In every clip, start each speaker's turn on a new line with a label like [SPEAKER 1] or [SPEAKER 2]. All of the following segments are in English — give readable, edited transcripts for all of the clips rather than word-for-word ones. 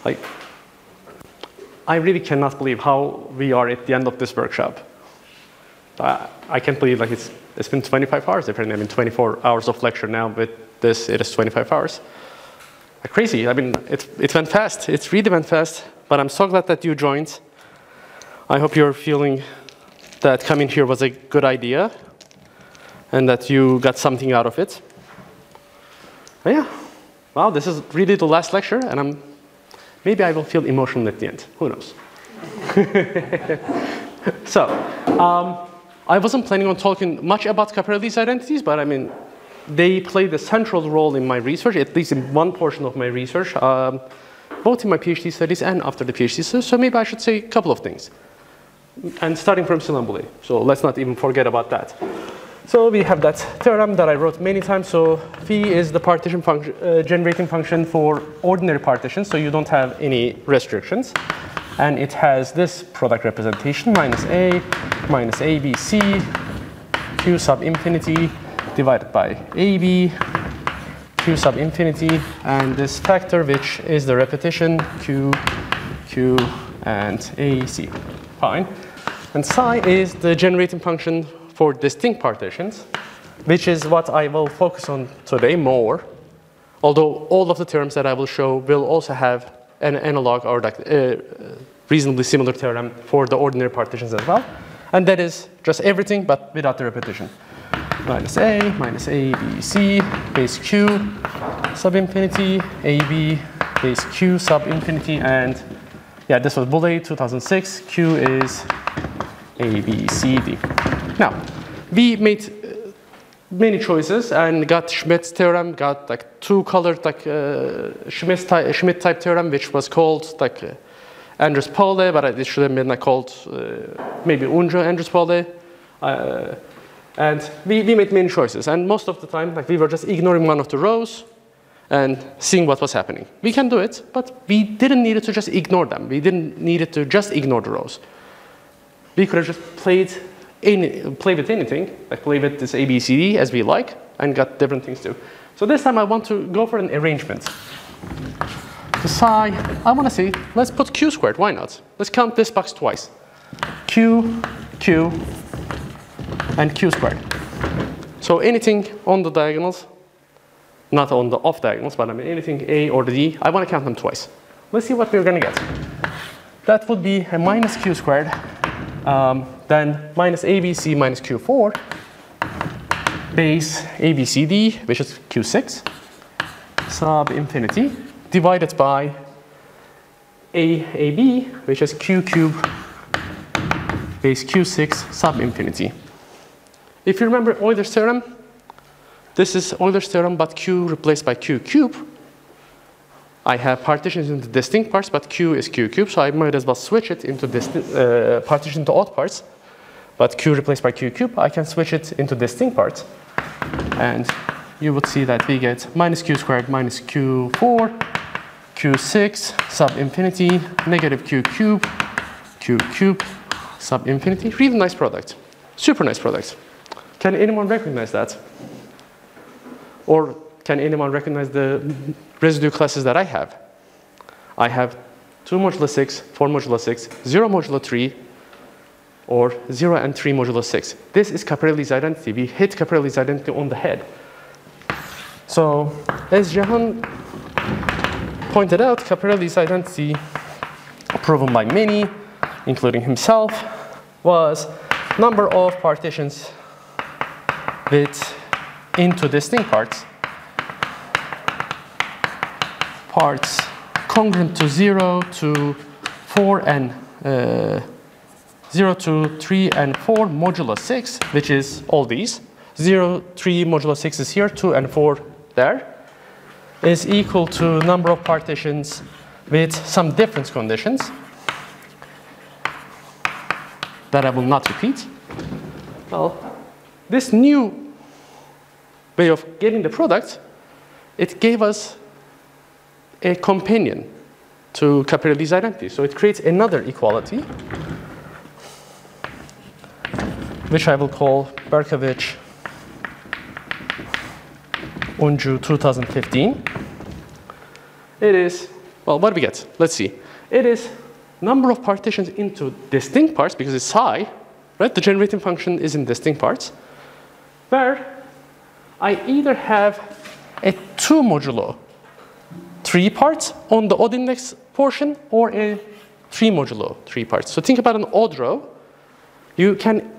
[SPEAKER 1] Like, I really cannot believe how we are at the end of this workshop. I can't believe like it's been 25 hours. Apparently, I mean 24 hours of lecture now. With this, it is 25 hours. Crazy. I mean, it went fast. It really went fast. But I'm so glad that you joined. I hope you're feeling that coming here was a good idea and that you got something out of it. But yeah, wow, this is really the last lecture, and maybe I will feel emotional at the end. Who knows? So, I wasn't planning on talking much about capital-less identities, but I mean, they played a central role in my research, at least in one portion of my research, both in my PhD studies and after the PhD studies. So maybe I should say a couple of things. And starting from Silambuli. So let's not even forget about that. So we have that theorem that I wrote many times. So phi is the partition function, generating function for ordinary partitions, so you don't have any restrictions. And it has this product representation, minus ABC, q sub infinity divided by AB, q sub infinity, and this factor, which is the repetition, Q, and AC. Fine. And psi is the generating function for distinct partitions, which is what I will focus on today more, although all of the terms that I will show will also have an analog or like reasonably similar theorem for the ordinary partitions as well. And that is just everything, but without the repetition. Minus ABC, base Q sub infinity, AB, base Q sub infinity, and yeah, this was Boole, 2006. Q is ABCD. Now, we made many choices and got Schmidt's theorem, got like two-colored like Schmidt type theorem, which was called like Andrews Paule, but it should have been like called maybe Uncu Andrews Paule. And we made many choices, and most of the time, like we were just ignoring one of the rows and seeing what was happening. We can do it, but we didn't need it to just ignore them. We didn't need it to just ignore the rows. We could have just play with anything, like play with this ABCD as we like, and got different things too. So this time I want to go for an arrangement. To psi, I want to say, let's put Q squared, why not? Let's count this box twice. Q, Q, and Q squared. So anything on the diagonals, not on the off diagonals, but I mean anything A or the D, I want to count them twice. Let's see what we're going to get. That would be a minus Q squared, then minus ABC minus Q4, base ABCD, which is Q6, sub infinity, divided by AAB, which is Q cube, base Q6 sub infinity. If you remember Euler's theorem, this is Euler's theorem, but Q replaced by Q cube. I have partitions into distinct parts, but Q is Q cube, so I might as well switch it into partition into odd parts. But Q replaced by Q cube, I can switch it into distinct parts. And you would see that we get minus Q squared minus Q4, Q6 sub infinity, negative Q cube, sub infinity. Really nice product. Super nice product. Can anyone recognize that? Or can anyone recognize the residue classes that I have? I have 2 modulo 6, 4 modulo 6, 0 modulo 3, or 0 and 3 modulo 6. This is Caprelli's identity. We hit Caprelli's identity on the head. So, as Jahan pointed out, Caprelli's identity, proven by many, including himself, was number of partitions with into distinct parts congruent to 0 to 4 and 0 to 3 and 4 modulo 6, which is all these. 0, 3 modulo 6 is here, 2 and 4 there, is equal to number of partitions with some difference conditions that I will not repeat. Well, this new way of getting the product, it gave us a companion to Caprelli's identity. So it creates another equality, which I will call Berkovich Uncu 2015. It is well, what do we get? Let's see. It is number of partitions into distinct parts, because it's psi, right? The generating function is in distinct parts, where I either have a 2 modulo 3 parts on the odd index portion or a 3 modulo 3 parts. So think about an odd row. You can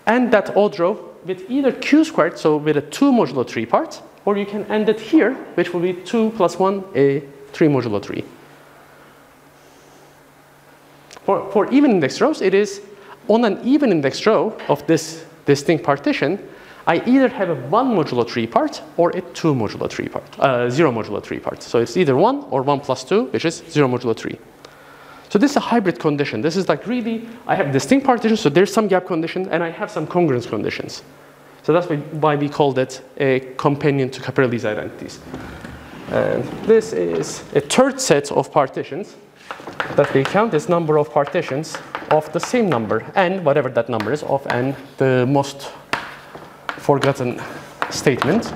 [SPEAKER 1] end that odd row with either q squared, so with a 2 modulo 3 part, or you can end it here, which will be 2 plus 1, a 3 modulo 3. For even index rows, it is on an even index row of this distinct partition, I either have a 1 modulo 3 part or a 2 modulo 3 part, 0 modulo 3 part. So it's either 1 or 1 plus 2, which is 0 modulo 3. So this is a hybrid condition. This is like really, I have distinct partitions, so there's some gap condition, and I have some congruence conditions. So that's why we called it a companion to Caprelli's identities. And this is a third set of partitions that we count as number of partitions of the same number, n, whatever that number is, of n, the most forgotten statement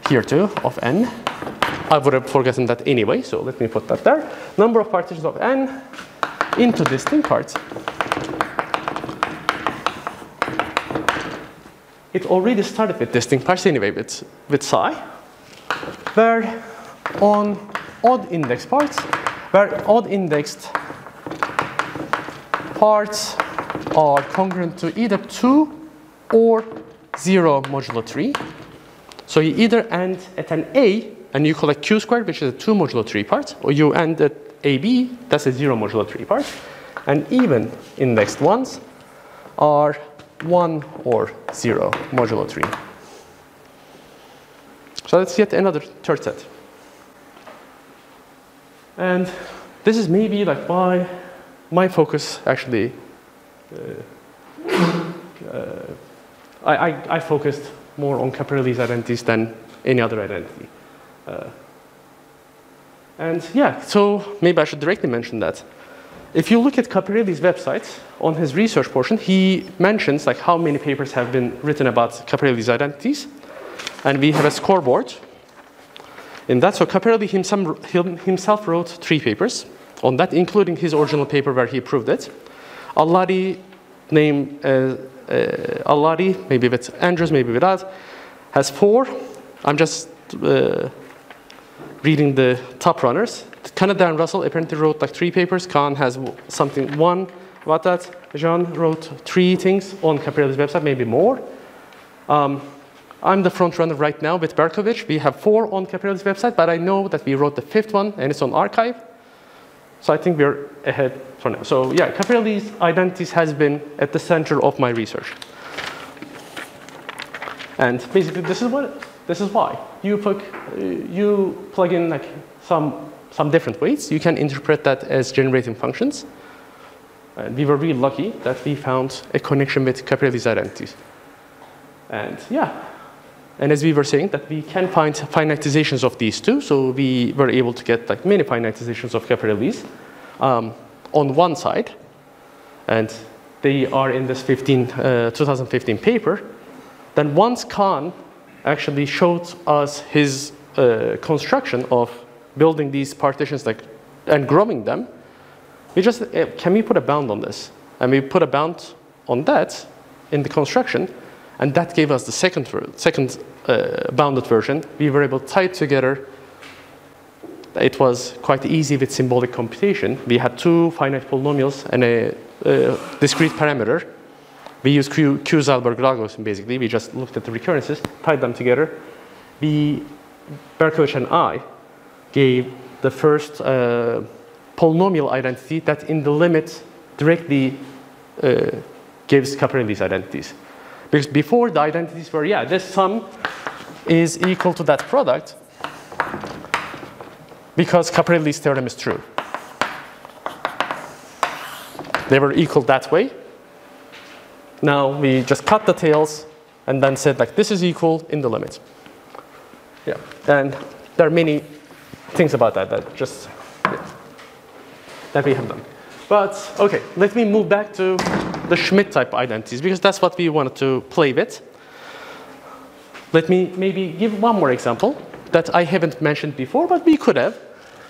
[SPEAKER 1] here too, of n. I would have forgotten that anyway, so let me put that there. Number of partitions of n into distinct parts. It already started with distinct parts anyway, with psi, where on odd index parts, where odd indexed parts are congruent to either 2 or 0 modulo 3. So you either end at an a, and you collect q squared, which is a 2 modulo 3 part, or you end at ab, that's a 0 modulo 3 part. And even indexed ones are 1 or 0 modulo 3. So that's yet another third set. And this is maybe like why my focus actually, I focused more on Caprelli's identities than any other identity. And yeah, so maybe I should directly mention that. If you look at Caprelli's website, on his research portion, he mentions like how many papers have been written about Caprelli's identities. And we have a scoreboard in that. So Caprelli himself wrote 3 papers on that, including his original paper where he proved it. Alladi, Alladi, maybe with Andrews, maybe without, has 4. I'm just reading the top runners. Canada and Russell apparently wrote like 3 papers. Khan has something 1 about that. Jean wrote 3 things on Caprelli's website, maybe more. I'm the front runner right now with Berkovich. We have 4 on Caprelli's website, but I know that we wrote the 5th one and it's on archive. So I think we're ahead for now. So yeah, Caprelli's identities has been at the center of my research. And basically this is why. You plug in like some different weights. You can interpret that as generating functions. And we were really lucky that we found a connection with Caprelli's identities. And yeah, and as we were saying, that we can find finitizations of these two. So we were able to get like many finitizations of Caprelli's on one side. And they are in this 2015 paper. Then once Khan actually showed us his construction of building these partitions like, and growing them, we just, can we put a bound on this? And we put a bound on that in the construction, and that gave us the second bounded version. We were able to tie it together. It was quite easy with symbolic computation. We had 2 finite polynomials and a discrete parameter. We used Q-Zalberg-Lagos, basically. We just looked at the recurrences, tied them together. Berkovich and I gave the first polynomial identity that in the limit directly gives Caprelli's identities. Because before the identities were, yeah, this sum is equal to that product because Caprelli's theorem is true. They were equal that way. Now we just cut the tails and then said like this is equal in the limit. Yeah, and there are many things about that that we have done. But okay, let me move back to the Schmidt type identities because that's what we wanted to play with. Let me maybe give one more example that I haven't mentioned before, but we could have.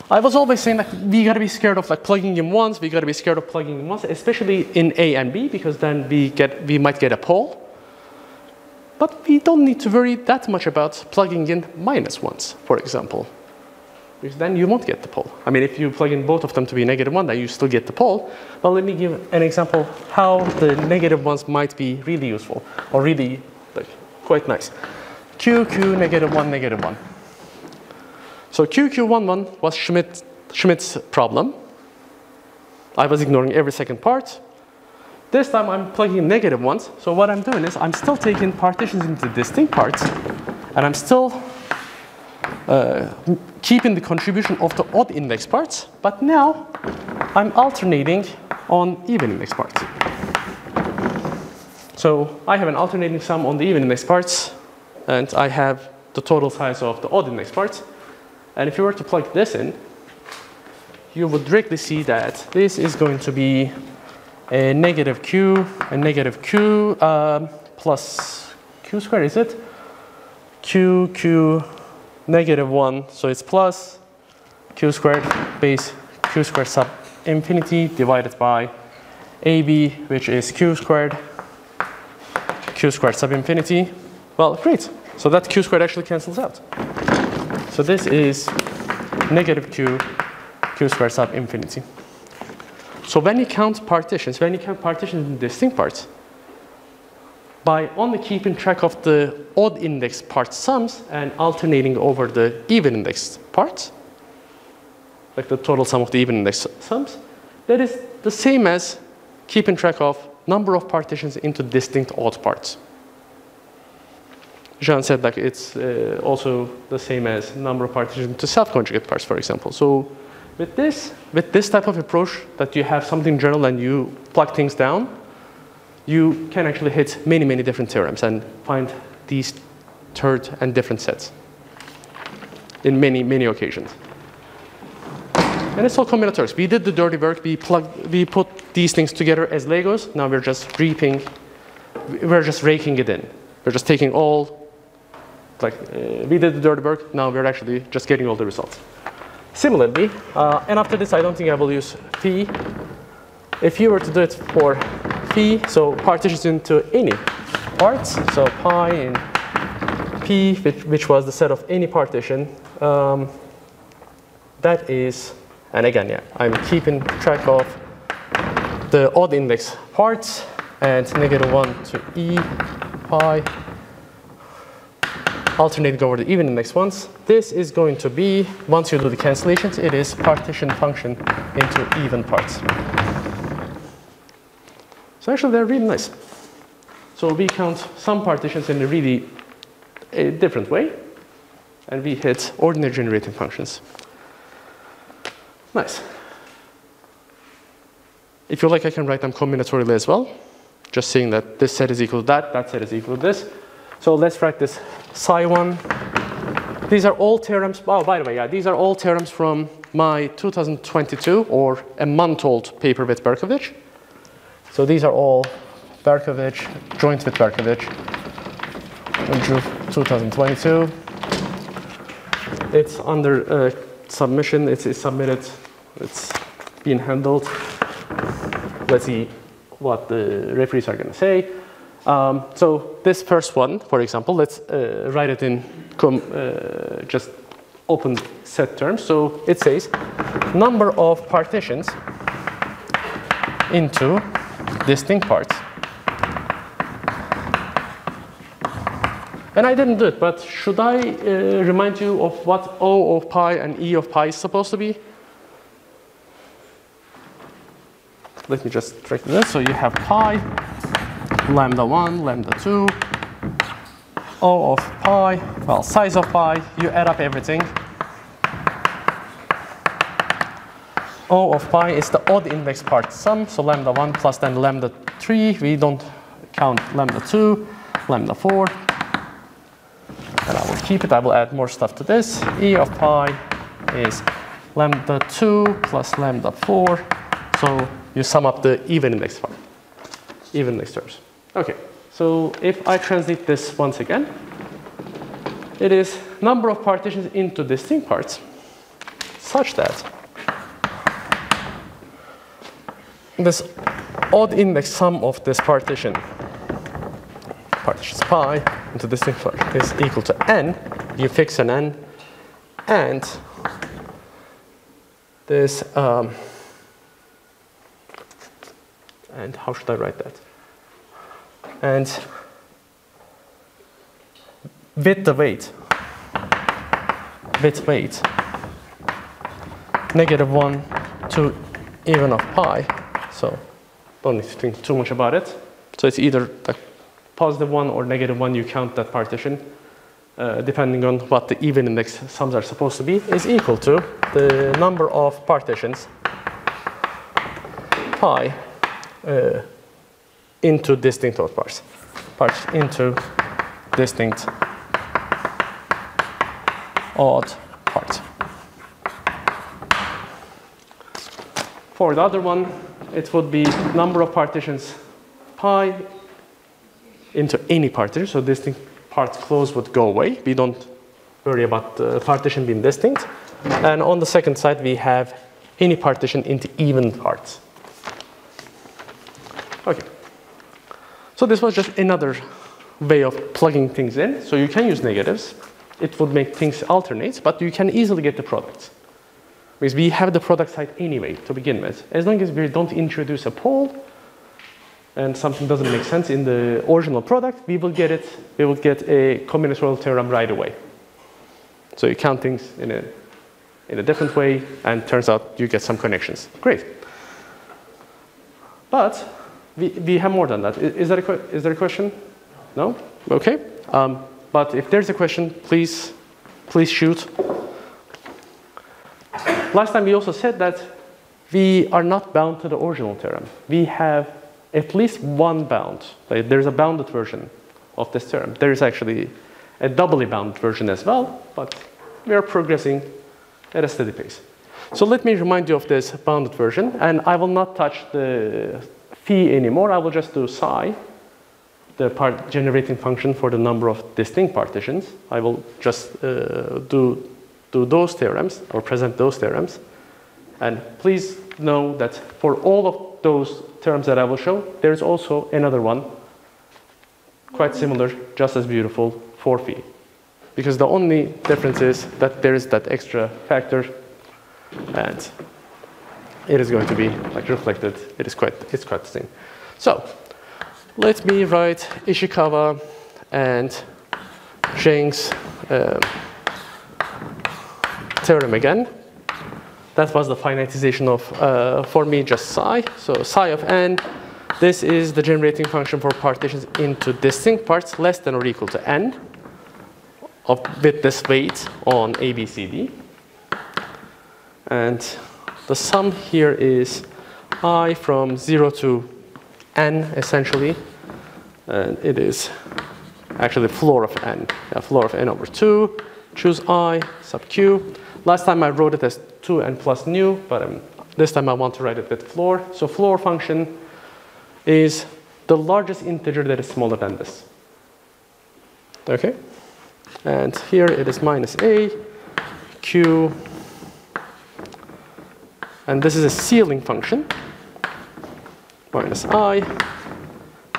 [SPEAKER 1] I was always saying that we gotta be scared of like plugging in ones, we gotta be scared of plugging in ones, especially in A and B, because then we might get a pole. But we don't need to worry that much about plugging in minus ones, for example. Because then you won't get the pole. I mean, if you plug in both of them to be -1, then you still get the pole. But let me give an example how the negative ones might be really useful, or really like, quite nice. Q, Q, -1, -1. So QQ11 was Schmidt's problem. I was ignoring every second part. This time I'm plugging in -1s. So what I'm doing is I'm still taking partitions into distinct parts, and I'm still keeping the contribution of the odd index parts, but now I'm alternating on even index parts. So I have an alternating sum on the even index parts, and I have the total size of the odd index parts. And if you were to plug this in, you would directly see that this is going to be a -q, a -q plus q squared, is it? Q, Q, -1, so it's plus q squared base q squared sub infinity divided by AB, which is q squared sub infinity. Well, great. So that q squared actually cancels out. So this is -q squared sub infinity. So when you count partitions, in distinct parts, by only keeping track of the odd index part sums and alternating over the even index parts, like the total sum of the even index sums, that is the same as keeping track of number of partitions into distinct odd parts. Jean said like it's also the same as number of partitions into self-conjugate parts, for example. So with this type of approach that you have something general and you plug things down, you can actually hit many, many different theorems and find these third and different sets in many, many occasions. And it's all combinatorics. We did the dirty work. We put these things together as Legos. Now we're just raking it in. We're just taking all, we did the dirty work. Now we're actually just getting all the results. Similarly, and after this, I don't think I will use phi. If you were to do it for phi, so partitions into any parts, so pi in p, which was the set of any partition, that is, and again, yeah, I'm keeping track of the odd index parts and -1 to e pi, alternating over the even index ones. This is going to be, once you do the cancellations, it is partition function into even parts. So actually they're really nice. So we count some partitions in a different way, and we hit ordinary generating functions. Nice. If you like, I can write them combinatorially as well, just saying that this set is equal to that set is equal to this. So let's write this psi1. These are all theorems. Oh, by the way, yeah, these are all theorems from my 2022 or a month-old paper with Berkovich. So these are all Berkovich, joint with Berkovich, Uncu 2022. It's under submission. It's submitted. It's being handled. Let's see what the referees are going to say. So this first one, for example, let's write it in just open set terms. So it says number of partitions into distinct parts. And I didn't do it, but should I remind you of what O of pi and E of pi is supposed to be? Let me just track this. So you have pi, lambda1, lambda2, O of pi, well, size of pi, you add up everything. O of pi is the odd index part sum, so lambda1 plus then lambda3, we don't count lambda2, lambda4, and I will keep it, I will add more stuff to this. E of pi is lambda2 plus lambda4, so you sum up the even index part, even index terms. Okay, so if I translate this once again, it is number of partitions into distinct parts. such that this odd index sum of this partitions pi into distinct part is equal to n. You fix an n, and this and how should I write that? And with the weight, -1 to even of pi. So don't need to think too much about it. So it's either like +1 or -1. You count that partition, depending on what the even index sums are supposed to be, is equal to the number of partitions pi into distinct odd parts into distinct odd part. For the other one, it would be number of partitions pi into any partition. So distinct parts closed would go away. We don't worry about the partition being distinct. And on the second side, we have any partition into even parts. Okay. So this was just another way of plugging things in. So you can use negatives. It would make things alternate, but you can easily get the products. Because we have the product side anyway to begin with. As long as we don't introduce a pole and something doesn't make sense in the original product, we will get it. We will get a combinatorial theorem right away. So you count things in a different way, and turns out you get some connections. Great. But we have more than that. Is there a question? No? Okay. But if there's a question, please shoot. Last time we also said that we are not bound to the original theorem. We have at least one bound. Like there's a bounded version of this theorem. There is actually a doubly bounded version as well, but we are progressing at a steady pace. So let me remind you of this bounded version, and I will not touch the phi anymore. I will just do psi, the part generating function for the number of distinct partitions. I will just do those theorems, or present those theorems. And please know that for all of those terms that I will show, there is also another one, quite similar, just as beautiful, for phi. Because the only difference is that there is that extra factor, and it is going to be like reflected. It's quite the same. So let me write Ishikawa and Zheng's theorem again. That was the finitization of, for me, just psi. So psi of n, this is the generating function for partitions into distinct parts less than or equal to n with this weight on A, B, C, D. And the sum here is I from 0 to n, essentially. And it is actually the floor of n. Floor of n over 2. Choose I sub q. Last time I wrote it as 2n plus nu, but this time I want to write it with floor. So floor function is the largest integer that is smaller than this. Okay? And here it is minus a, q, and this is a ceiling function, minus I,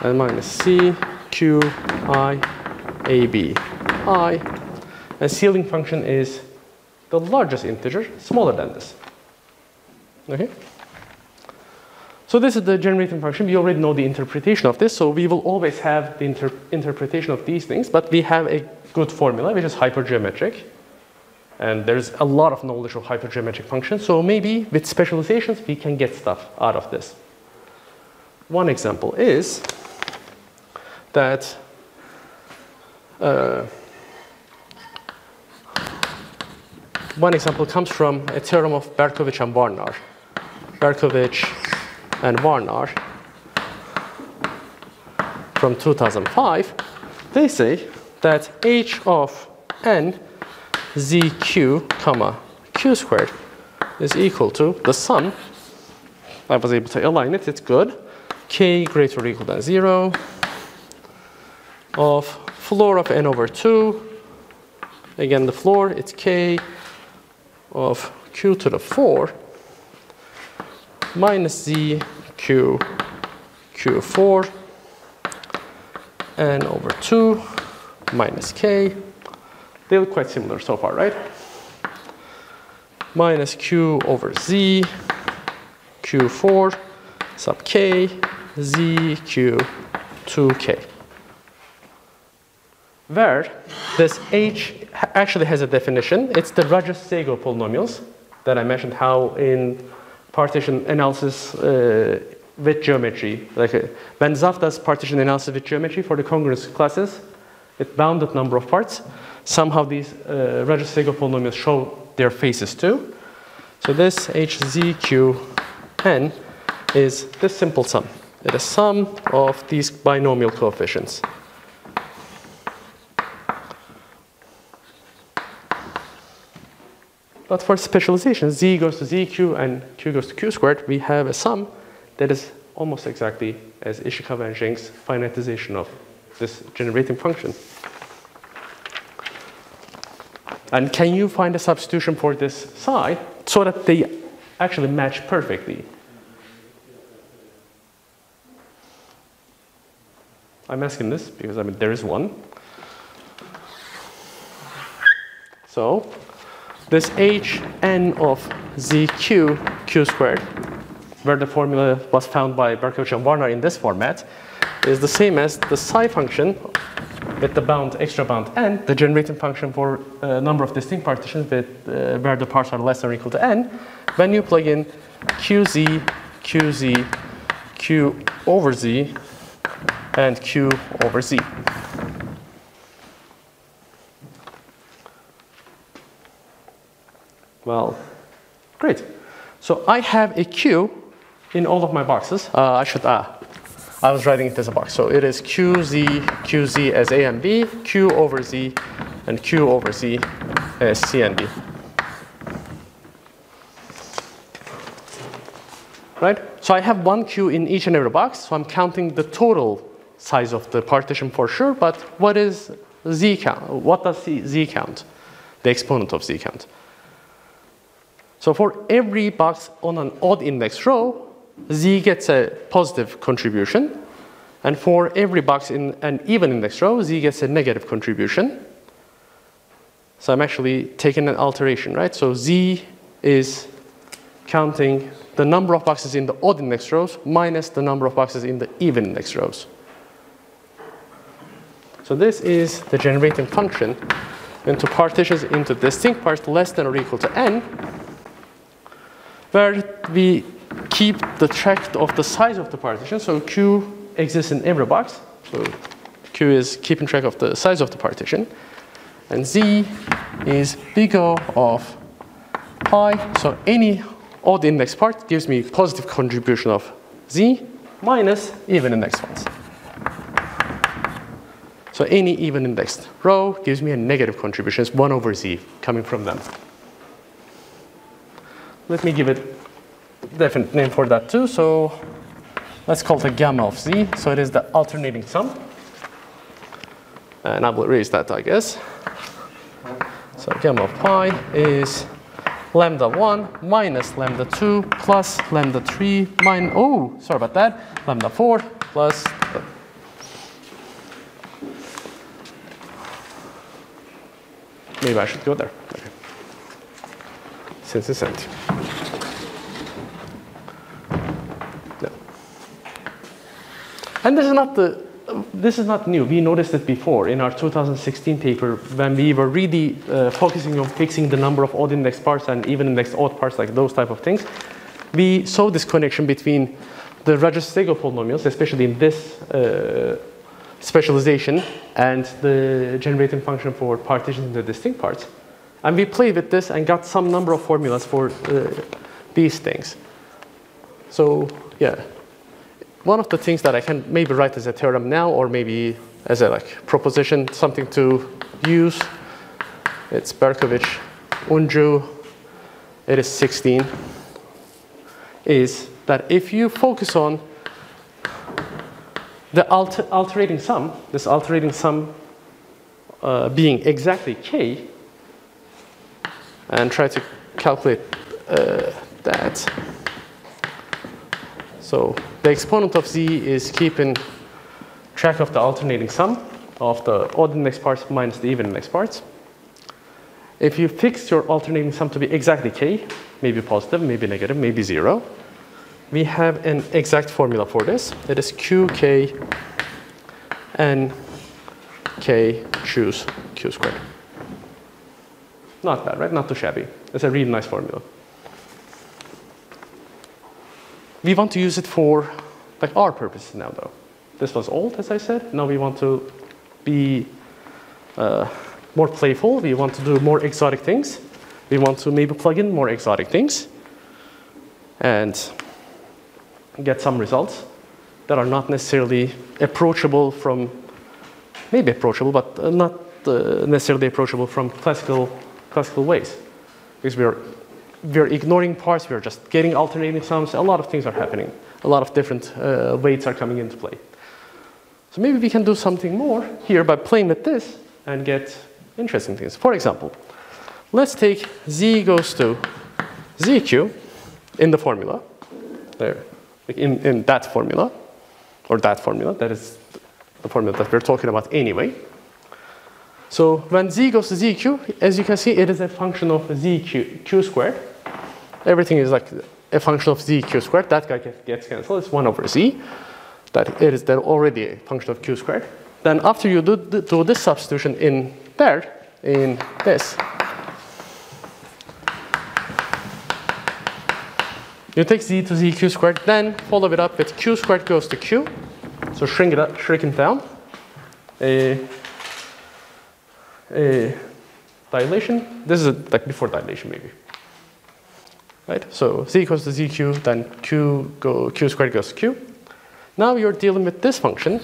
[SPEAKER 1] and minus c, q, I, a, b, I. And ceiling function is the largest integer, smaller than this. Okay? So this is the generating function. We already know the interpretation of this, so we will always have the interpretation of these things, but we have a good formula, which is hypergeometric. And there's a lot of knowledge of hypergeometric functions, so maybe with specializations, we can get stuff out of this. One example is that one example comes from a theorem of Berkovich and Varnar. Berkovich and Varnar from 2005. They say that h of n zq comma q squared is equal to the sum. I was able to align it, it's good. K greater or equal than 0 of floor of n over 2. Again, the floor, it's k of q to the 4 minus z q q4 n over 2 minus k. They look quite similar so far, right? Minus q over z q4 sub k z q 2k. Where this h actually has a definition. It's the Rajastego polynomials that I mentioned how in partition analysis with geometry, like when Zaf does partition analysis with geometry for the congruence classes, with bounded number of parts, somehow these Rajastego polynomials show their faces too. So this hzqn is this simple sum. It is sum of these binomial coefficients. But for specialization, z goes to zq and q goes to q squared, we have a sum that is almost exactly as Ishikawa and Zheng's finitization of this generating function. And can you find a substitution for this psi so that they actually match perfectly? I'm asking this because there is one. So this hn of zq q squared, where the formula was found by Berkovich and Warner in this format, is the same as the psi function with the bound, extra bound n, the generating function for a number of distinct partitions with, where the parts are less than or equal to n, when you plug in qz, qz, q over z, and q over z. Well, great. So I have a q in all of my boxes. I was writing it as a box. So it is qz as a and b, q over z, and q over z as c and d. Right? So I have one q in each and every box. So I'm counting the total size of the partition for sure. But what is z count? What does z count? The exponent of z count. So for every box on an odd index row, z gets a positive contribution. And for every box in an even index row, z gets a negative contribution. So I'm actually taking an alteration, right? So z is counting the number of boxes in the odd index rows minus the number of boxes in the even index rows. So this is the generating function into partitions into distinct parts less than or equal to n, where we keep the track of the size of the partition. So q exists in every box. So q is keeping track of the size of the partition. And z is big O of pi. So any odd index part gives me positive contribution of z minus even index ones. So any even indexed row gives me a negative contribution. It's 1 over z coming from them. Let me give it a definite name for that too. So let's call it gamma of z. So it is the alternating sum. And I will erase that, I guess. So gamma of pi is lambda 1 minus lambda 2 plus lambda 3 minus, oh, sorry about that, lambda 4 plus, maybe I should go there. Okay. Since it's empty. No. And this is not new. We noticed it before in our 2016 paper when we were really focusing on fixing the number of odd indexed parts and even indexed odd parts, like those type of things. We saw this connection between the Rajastego polynomials, especially in this specialization, and the generating function for partitions into distinct parts. And we played with this and got some number of formulas for these things. So yeah. One of the things that I can maybe write as a theorem now, or maybe as a proposition, something to use, it's Berkovich, Unju, it is 16, is that if you focus on the alterating sum, this alterating sum being exactly k, and try to calculate that. So the exponent of z is keeping track of the alternating sum of the odd index parts minus the even index parts. If you fix your alternating sum to be exactly k, maybe positive, maybe negative, maybe 0, we have an exact formula for this. It is qk and k choose q squared. Not bad, right? Not too shabby. It's a really nice formula. We want to use it for like our purposes now, though. This was old, as I said. Now we want to be more playful. We want to do more exotic things. We want to maybe plug in more exotic things and get some results that are not necessarily approachable from, maybe approachable, but not necessarily approachable from classical ways. Because we're ignoring parts, we're just getting alternating sums. A lot of things are happening. A lot of different weights are coming into play. So maybe we can do something more here by playing with this and get interesting things. For example, let's take z goes to zq in the formula, there, like in that formula, or that formula, that is the formula that we're talking about anyway. So when z goes to zq, as you can see, it is a function of q squared. Everything is like a function of zq squared. That guy gets cancelled. It's 1 over z. That it is then already a function of q squared. Then after you do this substitution in there, in this, you take z to zq squared, then follow it up with q squared goes to q. So shrink it down. A dilation. This is like before dilation, maybe. Right? So z equals to zq, then q squared goes to q. Now you're dealing with this function,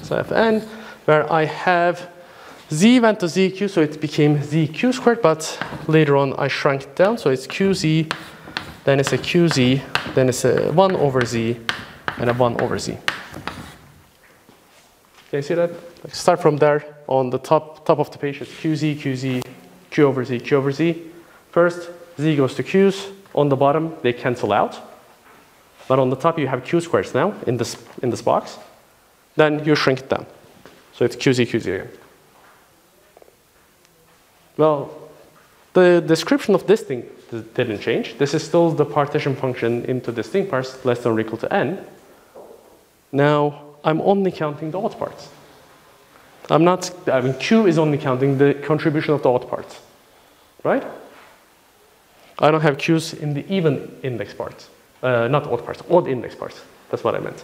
[SPEAKER 1] so fn, where I have z went to zq, so it became zq squared, but later on I shrunk it down, so it's qz, then it's a qz, then it's a 1 over z, and a 1 over z. Can you see that? Like start from there. On the top of the page, it's qz, qz, q over z, q over z. First, z goes to q's. On the bottom, they cancel out. But on the top, you have q squares now in this box. Then you shrink it down. So it's qz, qz again. Well, the description of this thing didn't change. This is still the partition function into distinct parts less than or equal to n. Now, I'm only counting the odd parts. Q is only counting the contribution of the odd parts, right? I don't have Q's in the even index parts, not odd parts, odd index parts. That's what I meant.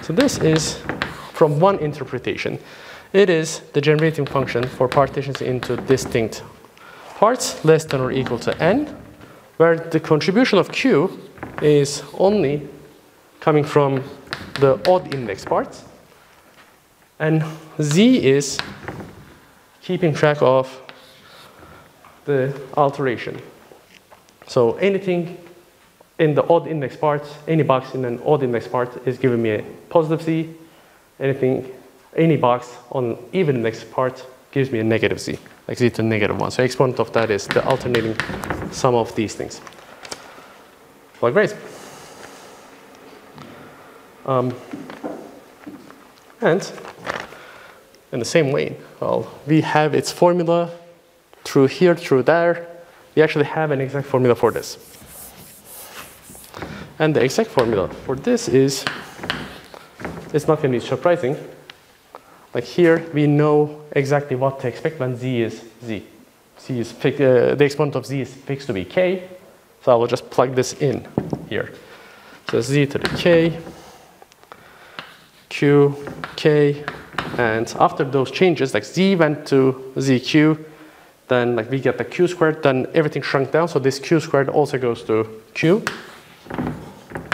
[SPEAKER 1] So this is from one interpretation. It is the generating function for partitions into distinct parts less than or equal to n, where the contribution of Q is only coming from the odd index parts, and Z is keeping track of the alteration. So anything in the odd index parts, any box in an odd index part is giving me a positive Z. Any box on even index part gives me a negative Z, like Z to negative 1. So exponent of that is the alternating sum of these things. Well, great. And in the same way, well, we have its formula through here, through there. We actually have an exact formula for this. And the exact formula for this is, it's not going to be surprising. Like here, we know exactly what to expect when Z is Z. Z is the exponent of Z is fixed to be K. So I will just plug this in here. So Z to the K, Q, K, and after those changes, like Z went to ZQ, then like we get the Q squared, then everything shrunk down, so this Q squared also goes to Q.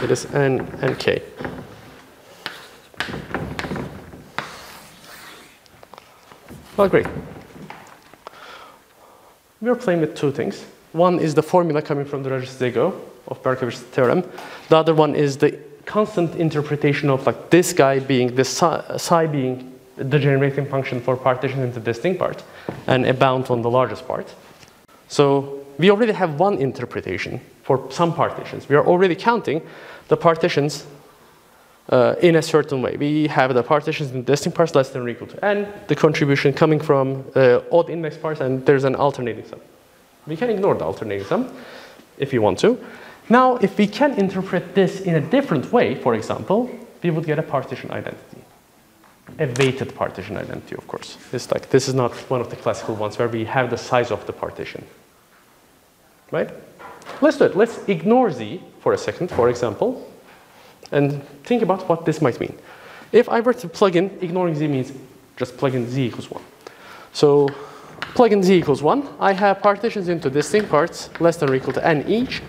[SPEAKER 1] It is N and K. Well, great. We're playing with two things. One is the formula coming from the Rajastego of Berkovich's theorem. The other one is the constant interpretation of like this guy being, this psi being the generating function for partitions into distinct parts and a bound on the largest part. So we already have one interpretation for some partitions. We are already counting the partitions in a certain way. We have the partitions in distinct parts less than or equal to n, the contribution coming from odd index parts, and there's an alternating sum. We can ignore the alternating sum if you want to. Now, if we can interpret this in a different way, for example, we would get a partition identity. A weighted partition identity, of course. It's like, this is not one of the classical ones where we have the size of the partition. Right? Let's do it. Let's ignore z for a second, for example, and think about what this might mean. If I were to plug in, ignoring z means just plug in z equals 1. So plug in z equals 1. I have partitions into distinct parts less than or equal to n each.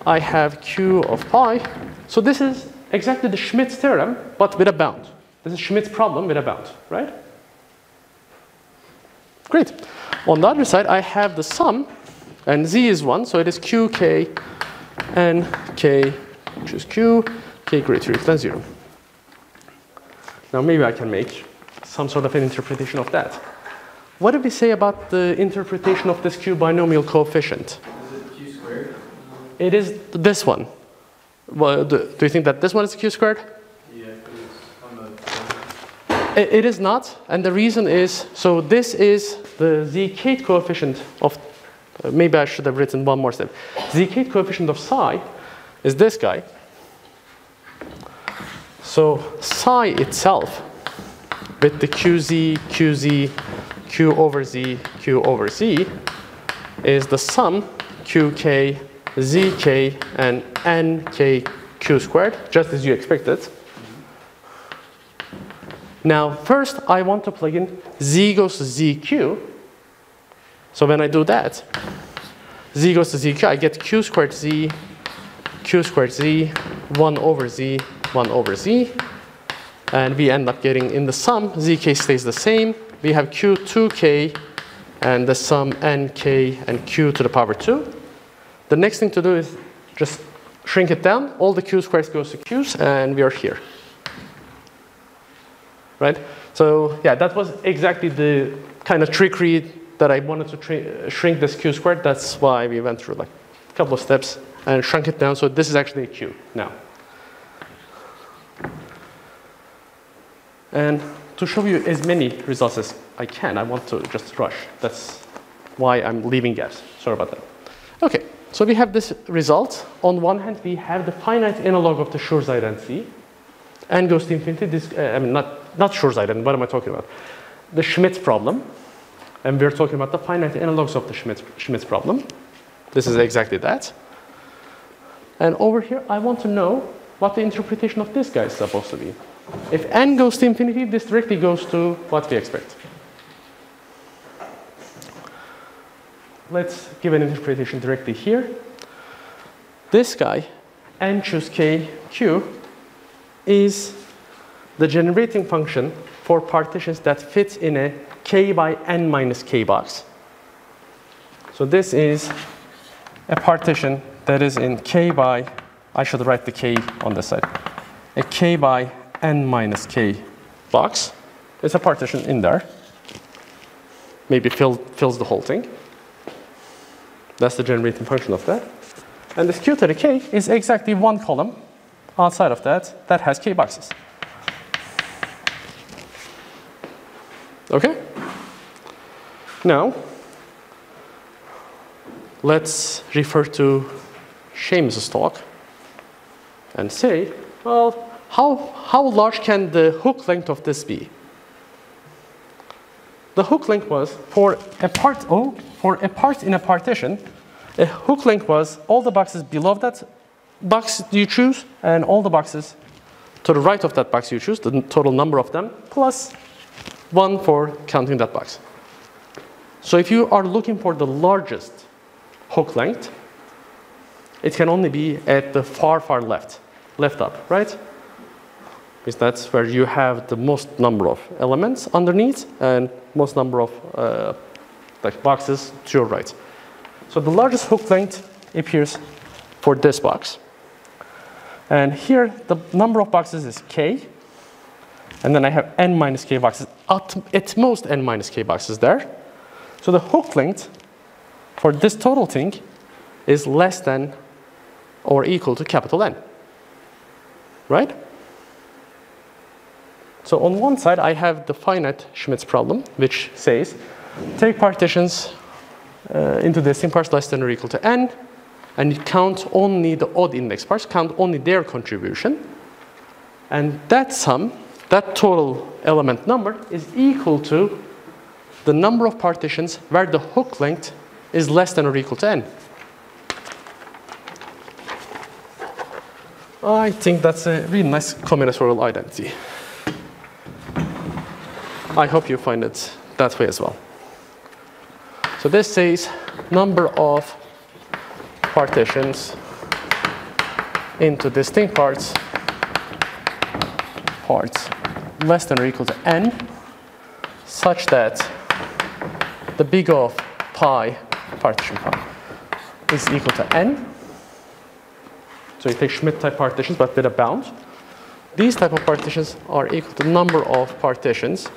[SPEAKER 1] I have q of pi. So this is exactly the Schmidt's theorem, but with a bound. This is Schmidt's problem with a bound, right? Great. On the other side, I have the sum, and z is 1, so it is q, k, n, k, which is q, k greater or equal than 0. Now maybe I can make some sort of an interpretation of that. What did we say about the interpretation of this q binomial coefficient?
[SPEAKER 2] Is it q squared?
[SPEAKER 1] It is this one. Well, do you think that this one is q squared?
[SPEAKER 2] Yeah,
[SPEAKER 1] It is not, and the reason is, so this is the z-kth coefficient of, maybe I should have written one more step. Z-kth coefficient of psi is this guy. So psi itself, with the qz, qz, q over z, q over z, is the sum qk, zk, and nk q squared, just as you expected. Now, first, I want to plug in z goes to zq. So when I do that, z goes to zq, I get q squared z, 1 over z, 1 over z. And we end up getting in the sum, zk stays the same. We have q2k, and the sum nk and q to the power 2. The next thing to do is just shrink it down. All the q squares goes to q's, and we are here. Right? So yeah, that was exactly the kind of trickery that I wanted to shrink this q squared. That's why we went through like a couple of steps and shrunk it down. So this is actually a q now. And to show you as many results as I can, I want to just rush. That's why I'm leaving gaps. Sorry about that. Okay, so we have this result. On one hand, we have the finite analog of the Schur's identity. N goes to infinity. This, I mean, not Schur's identity. What am I talking about? The Schmidt's problem. And we're talking about the finite analogs of the Schmidt's problem. This is exactly that. And over here, I want to know what the interpretation of this guy is supposed to be. If n goes to infinity, this directly goes to what we expect. Let's give an interpretation directly here. This guy, n choose k, q, is the generating function for partitions that fit in a k by n minus k box. So this is a partition that is in k by, I should write the k on this side, a k by n minus k box. It's a partition in there. Maybe fills the whole thing. That's the generating function of that. And this q to the k is exactly one column outside of that has k boxes. Okay? Now, let's refer to Seamus's talk and say, well, how large can the hook length of this be? The hook length was for a part in a partition, a hook length was all the boxes below that box you choose and all the boxes to the right of that box you choose, the total number of them, plus 1 for counting that box. So if you are looking for the largest hook length, it can only be at the far left up, right? Because that's where you have the most number of elements underneath and most number of like boxes to your right. So the largest hook length appears for this box. And here the number of boxes is k. And then I have n minus k boxes, at most n minus k boxes there. So the hook length for this total thing is less than or equal to capital N, right? So on one side, I have the finite Schmidt's problem, which says, take partitions into distinct parts less than or equal to n, and you count only the odd index parts, count only their contribution, and that sum, that total element number, is equal to the number of partitions where the hook length is less than or equal to n. I think that's a really nice combinatorial identity. I hope you find it that way as well. So this says number of partitions into distinct parts less than or equal to n, such that the big of pi, partition pi, is equal to n. So you take Schmidt type partitions but with a bound. These type of partitions are equal to the number of partitions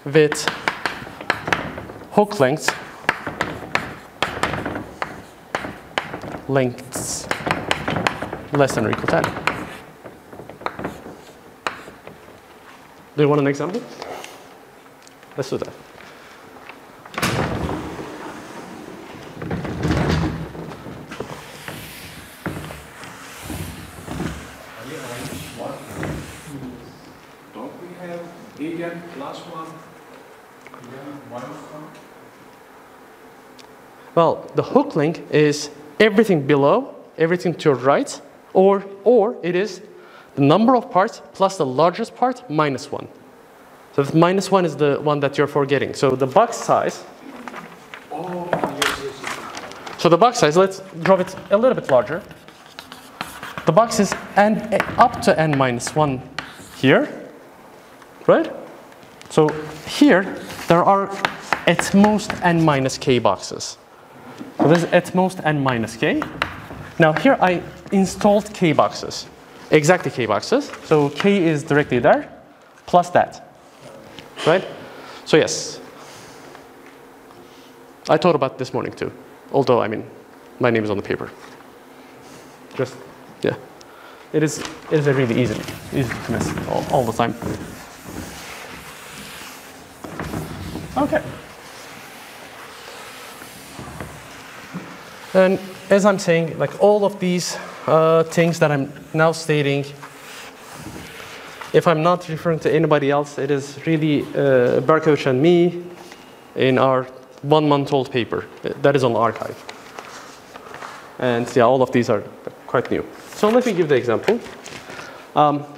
[SPEAKER 1] with hook lengths less than or equal to n. Do you want an example? Let's do that.
[SPEAKER 2] Don't we have again plus 1, again minus 1?
[SPEAKER 1] Well, the hook length is everything below, everything to your right, or it is the number of parts plus the largest part minus 1. So the minus 1 is the one that you're forgetting. So the box size.
[SPEAKER 2] Oh, yes.
[SPEAKER 1] So the box size, let's draw it a little bit larger. The box is n up to n minus 1 here, right? So here there are at most n minus k boxes. So this is at most n minus k. Now here I installed k boxes, exactly k boxes. So k is directly there, plus that, right? So yes, I thought about this morning too. Although, I mean, my name is on the paper. Just, yeah. It is a really easy to miss all the time. Okay. And as I'm saying, like all of these things that I'm now stating, if I'm not referring to anybody else, it is really Berkovich and me in our 1-month-old paper that is on the archive. And yeah, all of these are quite new. So let me give the example.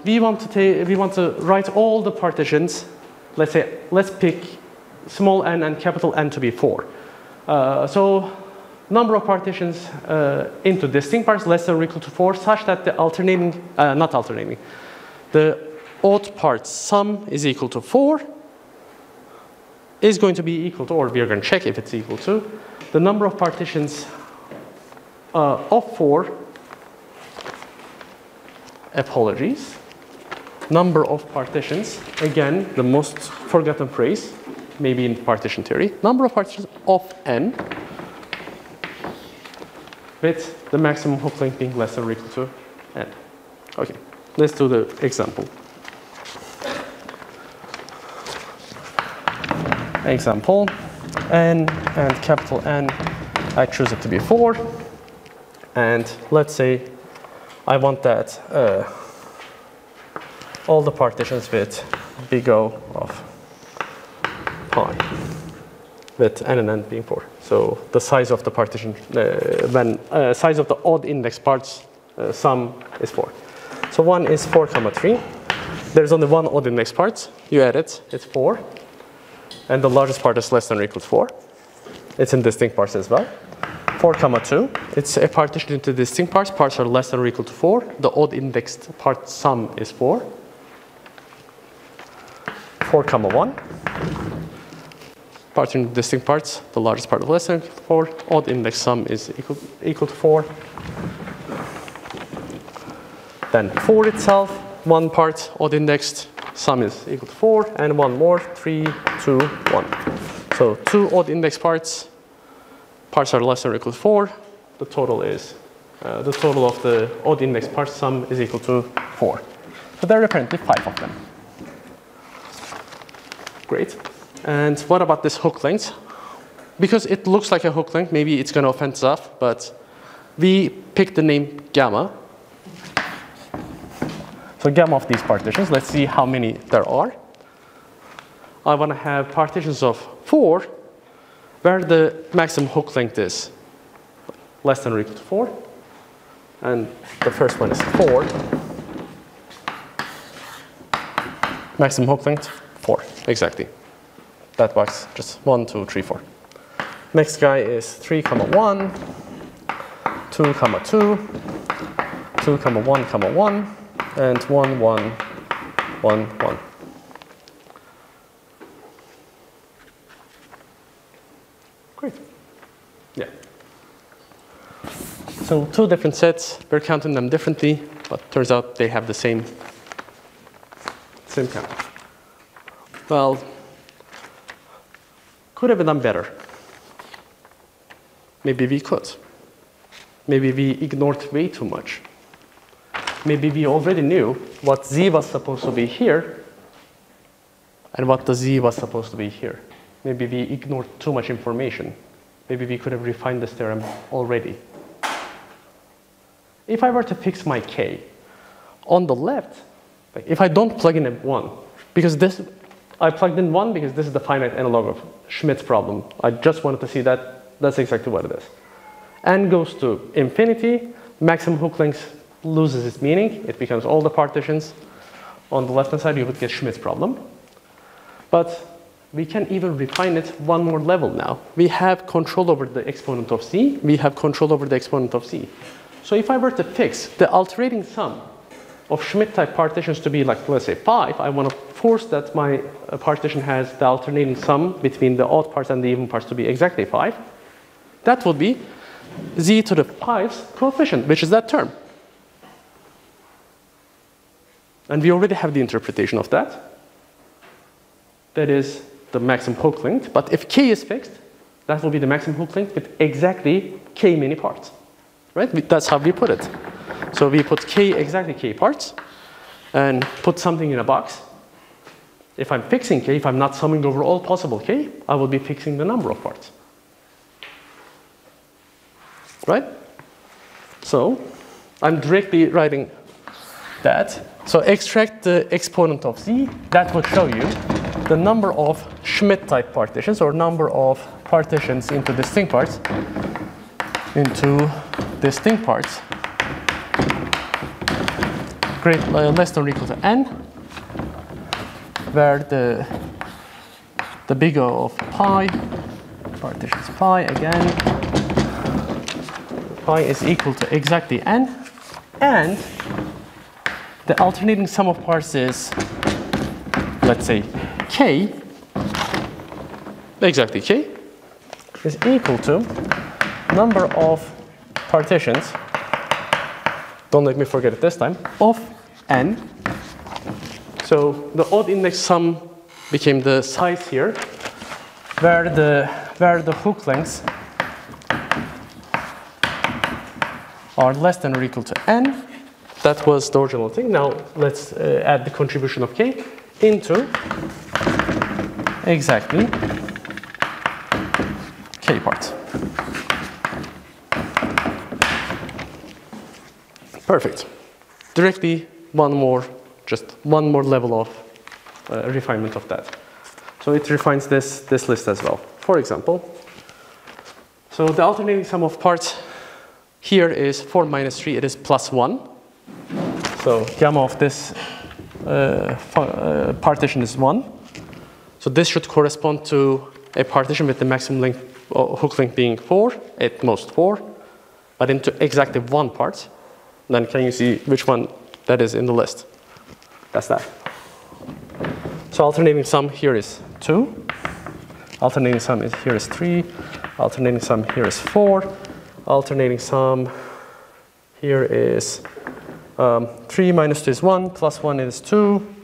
[SPEAKER 1] We want to write all the partitions. Let's pick small n and capital N to be 4. So number of partitions into distinct parts less than or equal to 4, such that the the odd part sum is equal to 4 is going to be equal to, or we are going to check if it's equal to, the number of partitions of 4, apologies, number of partitions, again, the most forgotten phrase, maybe in partition theory, number of partitions of n, with the maximum hook length being less than or equal to n. Okay, let's do the example. Example, n and capital N, I choose it to be 4. And let's say I want that all the partitions with big O of pi, with n and n being 4. So the size of the partition, size of the odd index parts sum is 4. So 1 is 4, 3. There's only one odd index part. You add it, it's 4. And the largest part is less than or equal to 4. It's in distinct parts as well. 4, 2. It's a partition into distinct parts. Parts are less than or equal to 4. The odd indexed part sum is 4. 4, 1. Partition into distinct parts. The largest part is less than or equal to 4. Odd index sum is equal to 4. Then 4 itself. One part odd indexed sum is equal to 4. And one more. 3, 2, 1. So 2 odd index parts are less than or equal to 4. The total is, the total of the odd index parts sum is equal to 4. So there are apparently 5 of them. Great. And what about this hook length? Because it looks like a hook length, maybe it's going to offend us, but we picked the name gamma. So gamma of these partitions, let's see how many there are. I want to have partitions of 4 where the maximum hook length is less than or equal to 4. And the first one is 4. Maximum hook length, 4, exactly. That box, just 1, 2, 3, 4. Next guy is 3, 1, 2, 2, 2, 1, 1, and 1, 1, 1, 1. Great. Yeah. So 2 different sets, we're counting them differently, but turns out they have the same count. Well, could have been done better. Maybe we could. Maybe we ignored way too much. Maybe we already knew what z was supposed to be here and what the z was supposed to be here. Maybe we ignored too much information. Maybe we could have refined this theorem already. If I were to fix my k, on the left, like if I don't plug in a 1, because this, I plugged in 1 because this is the finite analog of Schmidt's problem. I just wanted to see that. That's exactly what it is. N goes to infinity, maximum hook length loses its meaning. It becomes all the partitions. On the left-hand side, you would get Schmidt's problem. But we can even refine it one more level now. We have control over the exponent of z. We have control over the exponent of z. So if I were to fix the alternating sum of Schmidt-type partitions to be like, let's say, 5, I want to force that my partition has the alternating sum between the odd parts and the even parts to be exactly 5. That would be z to the 5's coefficient, which is that term. And we already have the interpretation of that. That is the maximum hook length. But if k is fixed, that will be the maximum hook length with exactly k many parts. Right? That's how we put it. So we put k, exactly k parts, and put something in a box. If I'm fixing k, if I'm not summing over all possible k, I will be fixing the number of parts. Right? So I'm directly writing that. So extract the exponent of z. That would show you the number of Schmidt-type partitions, or number of partitions into distinct parts, less than or equal to n, where the big O of pi, partitions pi again, pi is equal to exactly n, and the alternating sum of parts is, let's say, k, exactly k, is equal to number of partitions, don't let me forget it this time, of n. So the odd index sum became the size here, where the hook lengths are less than or equal to n. That was the original thing. Now let's add the contribution of k into exactly k parts. Perfect. Directly just one more level of refinement of that. So it refines this list as well. For example, so the alternating sum of parts here is 4 minus 3, it is plus 1. So gamma of this partition is 1. So this should correspond to a partition with the maximum length, hook length being 4, at most 4, but into exactly 1 part. Then can you see which one that is in the list? That's that. So alternating sum here is 2. Alternating sum here is 3. Alternating sum here is 4. Alternating sum here is 3 minus 2 is 1, plus 1 is 2.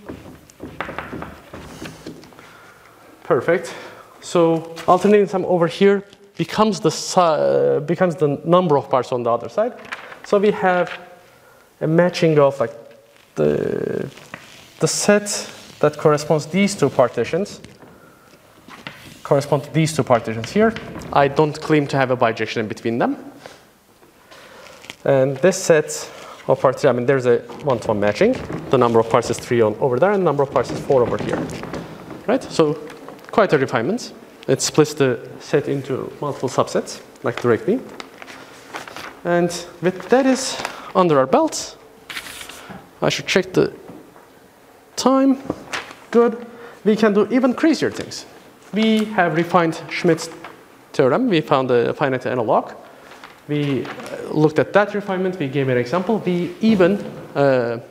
[SPEAKER 1] Perfect. So alternating sum over here becomes the number of parts on the other side. So we have a matching of like the set that corresponds to these two partitions correspond to these two partitions here. I don't claim to have a bijection in between them. And this set of parts, I mean, there's a one-to-one matching. The number of parts is 3 over there, and the number of parts is 4 over here. Right? So quite a refinement. It splits the set into multiple subsets, like directly. And with that is under our belt, I should check the time. Good. We can do even crazier things. We have refined Schmidt's theorem. We found a finite analog. We looked at that refinement. We gave an example. We even, the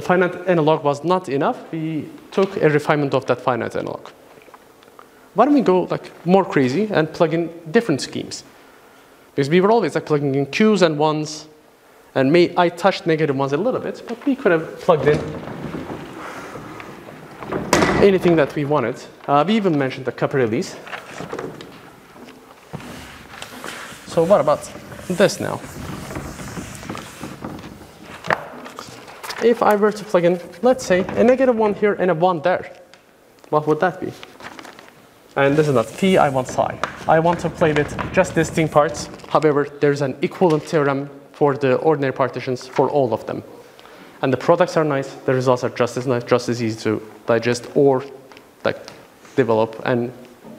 [SPEAKER 1] finite analog was not enough. We took a refinement of that finite analog. Why don't we go like more crazy and plug in different schemes? Because we were always like plugging in Q's and 1's, and I touched negative 1's a little bit, but we could have plugged in anything that we wanted. We even mentioned the Capriles. So what about this now? If I were to plug in, let's say, a negative 1 here and a 1 there, what would that be? And this is not phi, I want psi. I want to play with just distinct parts. However, there's an equivalent theorem for the ordinary partitions for all of them. And the products are nice, the results are just as nice, just as easy to digest or like develop and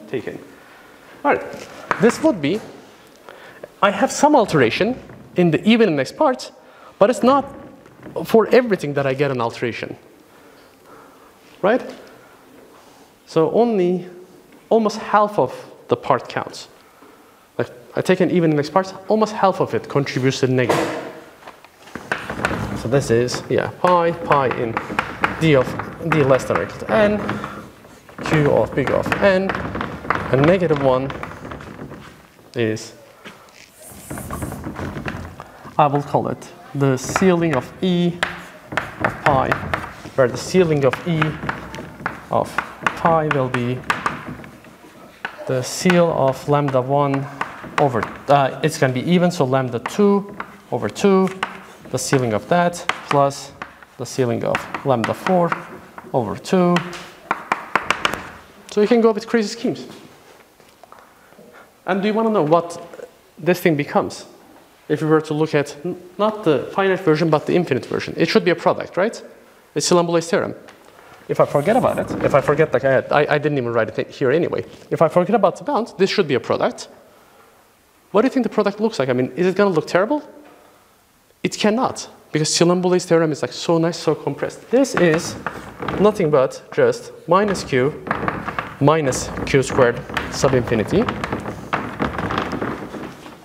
[SPEAKER 1] take in. All right, this would be, I have some alteration in the even and next parts, but it's not for everything that I get an alteration, right? So only almost half of the part counts. Like I take an even and next parts, almost half of it contributes to the negative. So this is, yeah, pi in d less than or equal to n, q of big of n, and negative 1 is, I will call it the ceiling of E of pi, where the ceiling of E of pi will be the ceil of lambda 1 over, it's going to be even, so lambda 2 over 2, the ceiling of that, plus the ceiling of lambda 4 over 2. So you can go with crazy schemes. And do you want to know what this thing becomes? If we were to look at not the finite version, but the infinite version, it should be a product, right? It's Silamboule's theorem. If I forget about it, if I forget, like I didn't even write it here anyway. If I forget about the bound, this should be a product. What do you think the product looks like? I mean, is it going to look terrible? It cannot, because Silamboule's theorem is like so nice, so compressed. This is nothing but just minus q squared sub infinity.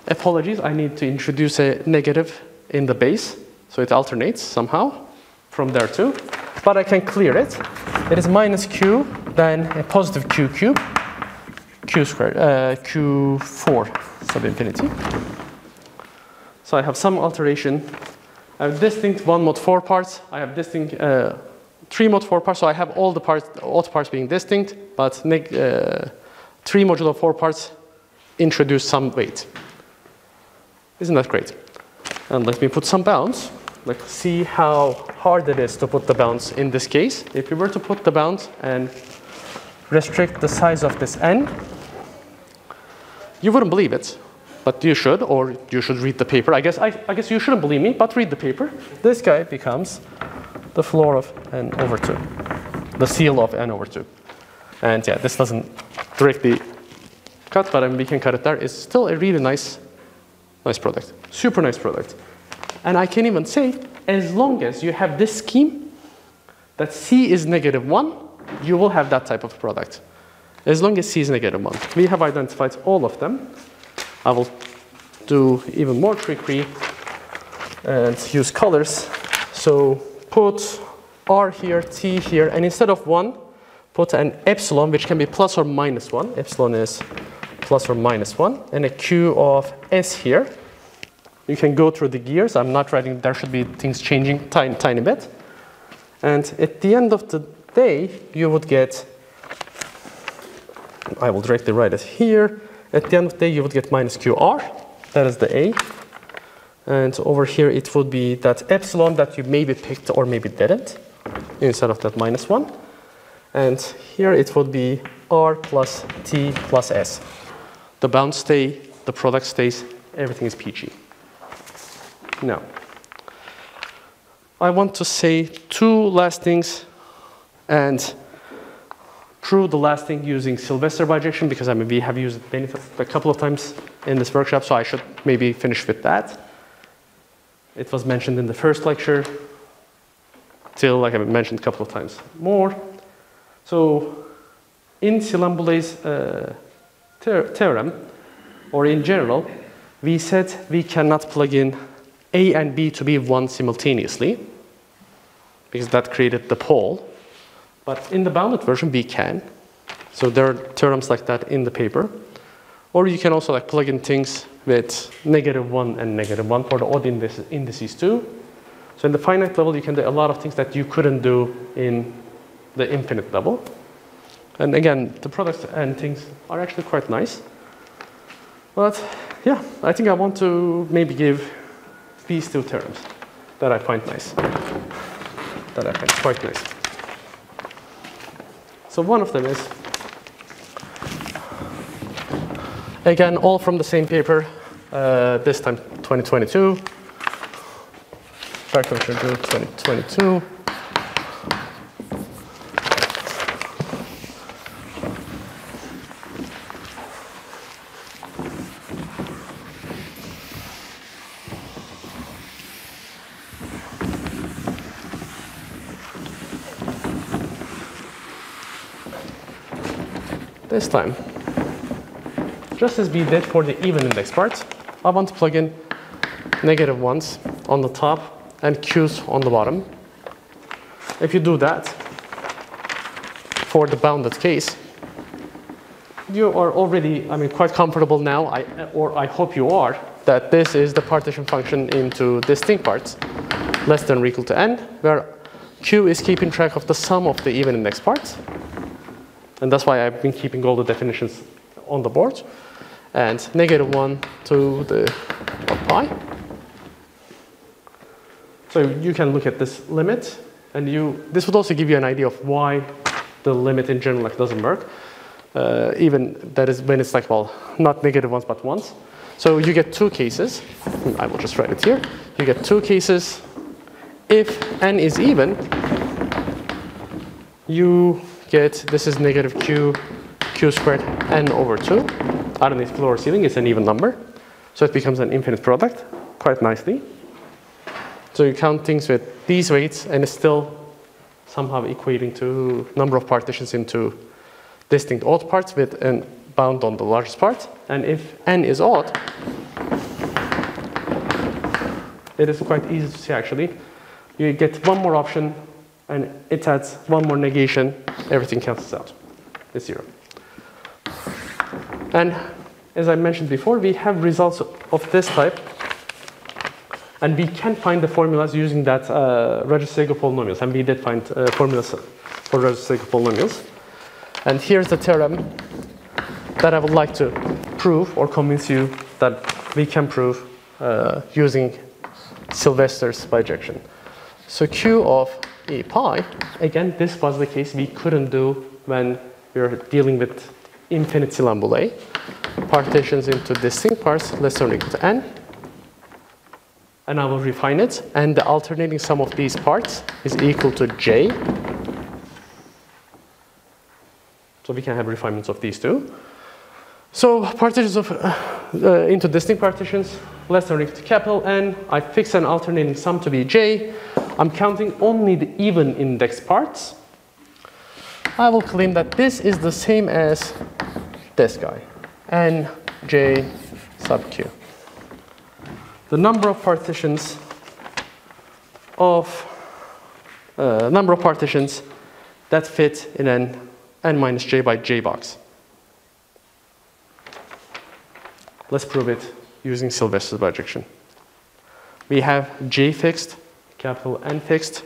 [SPEAKER 1] Apologies, I need to introduce a negative in the base, so it alternates somehow from there too. But I can clear it. It is minus q, then a positive q cubed, q squared, q4 sub infinity. So I have some alteration. I have distinct 1 mod 4 parts. I have distinct 3 mod 4 parts. So I have all the parts being distinct, but 3 modulo 4 parts introduce some weight. Isn't that great? And let me put some bounds. Let's see how hard it is to put the bounds in this case. If we were to put the bounds and restrict the size of this n, you wouldn't believe it. But you should, or you should read the paper. I guess you shouldn't believe me, but read the paper. This guy becomes the floor of n over 2, the ceil of n over 2. And yeah, this doesn't directly cut, but I mean, we can cut it there. It's still a really nice product, super nice product. And I can even say, as long as you have this scheme, that C is negative 1, you will have that type of product. As long as C is negative 1. We have identified all of them. I will do even more trickery and use colors. So put R here, T here, and instead of 1, put an epsilon, which can be plus or minus 1. Epsilon is plus or minus 1, and a Q of S here. You can go through the gears. I'm not writing, there should be things changing tiny bit. And at the end of the day, you would get I will directly write it here. At the end of the day, you would get minus QR. That is the A. And over here, it would be that epsilon that you maybe picked or maybe didn't, instead of that minus 1. And here it would be R plus T plus S. The bounds stay, the product stays, everything is PG. Now, I want to say two last things and prove the last thing using Sylvester bijection, because I mean, we have used it a couple of times in this workshop, so I should maybe finish with that. It was mentioned in the first lecture, till like I mentioned a couple of times more. So in Silamboulé's theorem, or in general, we said we cannot plug in A and B to be 1 simultaneously, because that created the pole. But in the bounded version, we can. So there are theorems like that in the paper. Or you can also like plug in things with -1 and -1 for the odd indices too. So in the finite level, you can do a lot of things that you couldn't do in the infinite level. And again, the products and things are actually quite nice. But yeah, I think I want to maybe give these two terms that I find nice. That I find quite nice. So one of them is, again, all from the same paper, this time 2022. Back to 2022. This time, just as we did for the even index part, I want to plug in -1s on the top and Q's on the bottom. If you do that for the bounded case, you are already, I mean, quite comfortable now, I hope you are, that this is the partition function into distinct parts, less than or equal to n, where Q is keeping track of the sum of the even index parts. And that's why I've been keeping all the definitions on the board. And -1 to the pi. So you can look at this limit, and this would also give you an idea of why the limit in general like doesn't work. Even that is when it's like, well, not -1s but 1s. So you get two cases. I will just write it here. You get two cases. If n is even, you get, this is q squared n over 2. Underneath floor or ceiling is an even number. So it becomes an infinite product quite nicely. So you count things with these weights and it's still somehow equating to number of partitions into distinct odd parts with a bound on the largest part. And if n is odd, it is quite easy to see actually. You get one more option and it adds one more negation, everything cancels out. It's 0. And as I mentioned before, we have results of this type. And we can find the formulas using that Rajasega polynomials. And we did find formulas for Rajasega polynomials. And here's the theorem that I would like to prove or convince you that we can prove using Sylvester's bijection. So Q of E pi, again, this was the case we couldn't do when we were dealing with infinite Silamboulet. Partitions into distinct parts less than or equal to n. And I will refine it. And the alternating sum of these parts is equal to j. So we can have refinements of these two. So partitions of into distinct partitions less than or equal to capital N. I fix an alternating sum to be j. I'm counting only the even index parts. I will claim that this is the same as this guy, n j sub q. The number of partitions that fit in an n minus j by j box. Let's prove it using Sylvester's bijection. We have j fixed, capital N fixed,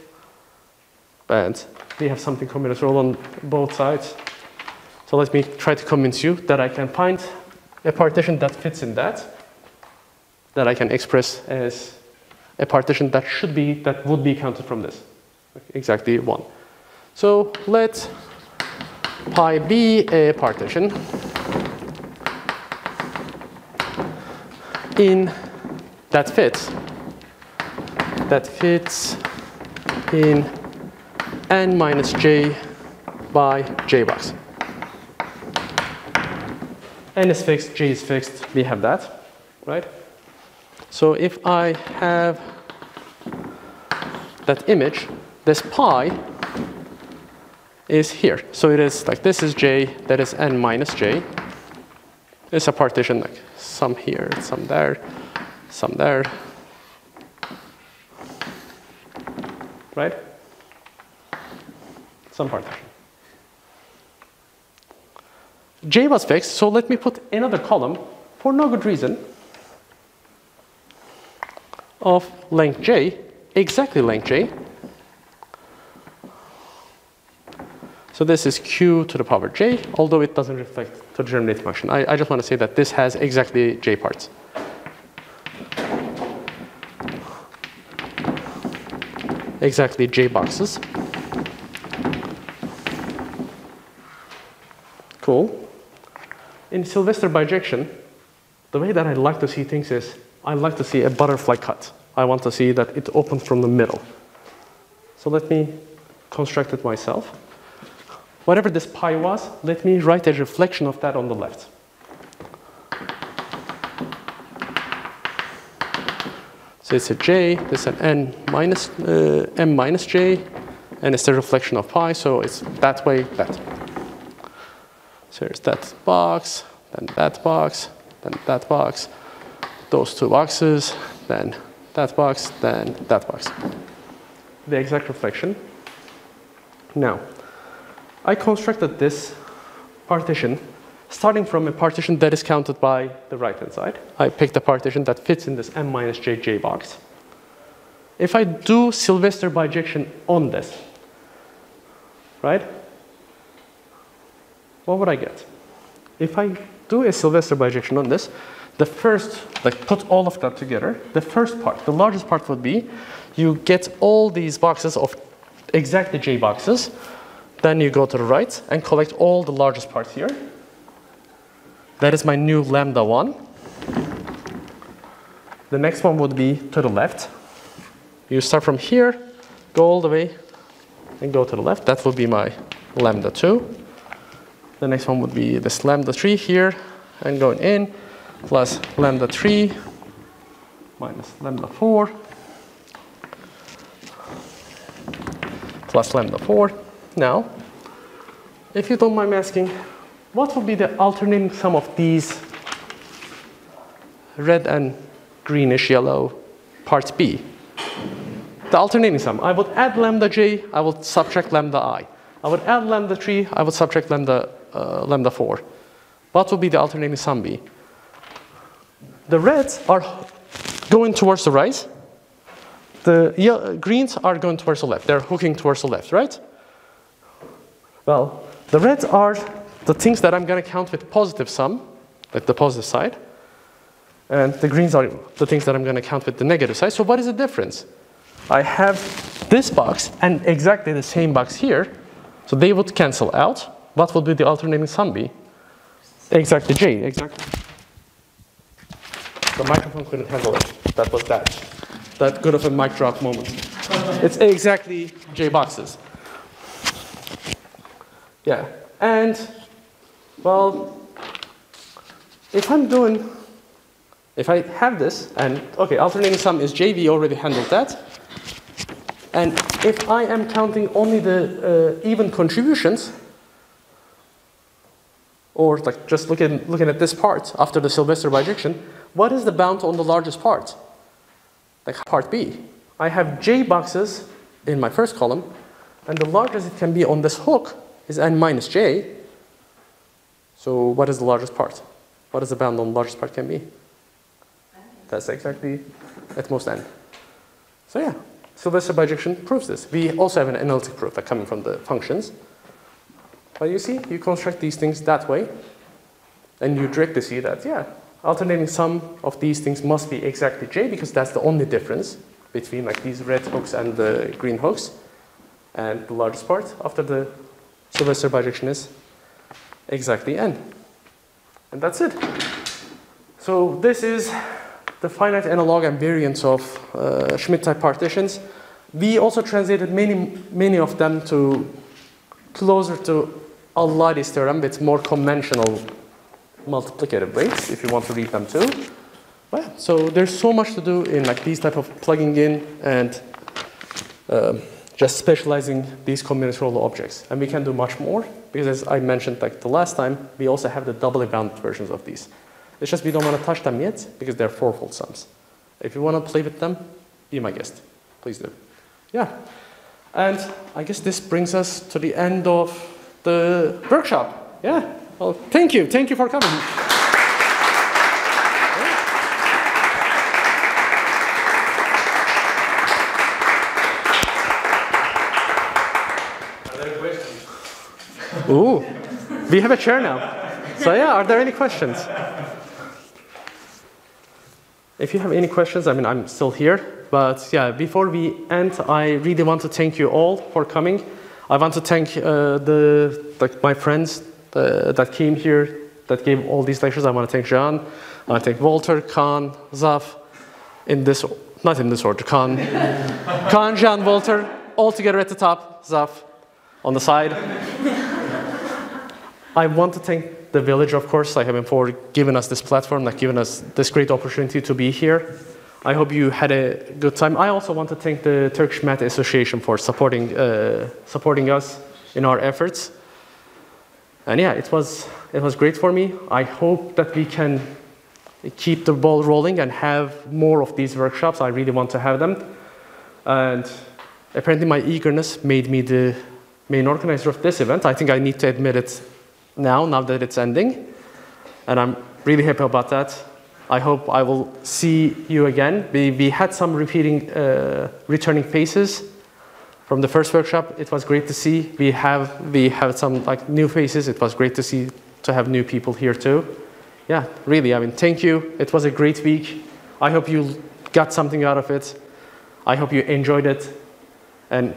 [SPEAKER 1] and we have something combinatorial on both sides. So let me try to convince you that I can find a partition that fits in that I can express as a partition that would be counted from this. Exactly 1. So let pi be a partition in that fits in n minus j by j box. N is fixed, j is fixed, we have that, right? So if I have that image, this pi is here. So it is like this is j, that is n minus j. It's a partition like some here, some there, some there. Right? Some partition. J was fixed, so let me put another column for no good reason of length j, exactly length j. So this is q to the power j, although it doesn't reflect to the germinating function. I just want to say that this has exactly j parts. Exactly j boxes. Cool. In Sylvester bijection, the way that I like to see things is I like to see a butterfly cut. I want to see that it opens from the middle. So let me construct it myself. Whatever this pi was, let me write a reflection of that on the left. So it's a j, this is an n minus, m minus j, and it's the reflection of pi, so it's that way, that. So here's that box, then that box, then that box, those two boxes, then that box, then that box. The exact reflection. Now, I constructed this partition starting from a partition that is counted by the right-hand side. I picked a partition that fits in this m minus j box. If I do Sylvester bijection on this, right? What would I get? If I do a Sylvester bijection on this, the first, like put all of that together, the first part, the largest part would be, you get all these boxes of exactly j boxes, then you go to the right and collect all the largest parts here. That is my new lambda 1. The next one would be to the left. You start from here, go all the way, and go to the left. That would be my lambda 2. The next one would be this lambda 3 here, and going in, plus lambda 3, minus lambda 4, plus lambda 4. Now, if you don't mind me asking, what would be the alternating sum of these red and greenish yellow parts B? The alternating sum, I would add lambda j, I would subtract lambda I. I would add lambda 3, I would subtract lambda 4. What would be the alternating sum be? The reds are going towards the right. The greens are going towards the left. They're hooking towards the left, right? Well, the reds are the things that I'm going to count with positive sum, like the positive side. And the greens are the things that I'm going to count with the negative side. So what is the difference? I have this box and exactly the same box here. So they would cancel out. What would be the alternating sum be? Exactly j, exactly. The microphone couldn't handle it. That was that good of a mic drop moment. It's exactly j boxes. Yeah, and well, if I have this, and okay, alternating sum is j, we already handled that. And if I am counting only the even contributions, or like just looking at this part after the Sylvester bijection, what is the bound on the largest part? Like part B. I have j boxes in my first column, and the largest it can be on this hook is n minus j. So what is the largest part? What is the bound on the largest part can be? That's exactly at most n. So yeah, Sylvester bijection proves this. We also have an analytic proof that coming from the functions. But you see, you construct these things that way, and you directly see that, yeah, alternating sum of these things must be exactly j, because that's the only difference between like these red hooks and the green hooks. And the largest part after the Sylvester bijection is exactly n. And that's it. So this is the finite analog and variants of Schmidt type partitions. We also translated many of them to closer to Al-Ladi's theorem with more conventional multiplicative weights, if you want to read them too. Well, so there's so much to do in like these type of plugging in and just specializing these combinatorial objects. And we can do much more, because as I mentioned like the last time, we also have the doubly bounded versions of these. It's just we don't want to touch them yet, because they're fourfold sums. If you want to play with them, be my guest. Please do. Yeah. And I guess this brings us to the end of the workshop. Yeah. Well, thank you. Thank you for coming. Ooh, we have a chair now. So yeah, are there any questions? If you have any questions, I mean, I'm still here. But yeah, before we end, I really want to thank you all for coming. I want to thank my friends that came here, that gave all these lectures. I want to thank Jean. I want to thank Walter, Khan, Zaf, not in this order, Khan, Jean, Walter, all together at the top, Zaf on the side. I want to thank the village, of course, for giving us this platform, giving us this great opportunity to be here. I hope you had a good time. I also want to thank the Turkish Math Association for supporting us in our efforts. And yeah, it was great for me. I hope that we can keep the ball rolling and have more of these workshops. I really want to have them. And apparently my eagerness made me the main organizer of this event. I think I need to admit it now that it's ending. And I'm really happy about that. I hope I will see you again. We had some returning faces from the first workshop. It was great to see. We have some new faces. It was great to have new people here too. Yeah, really, thank you. It was a great week. I hope you got something out of it. I hope you enjoyed it. And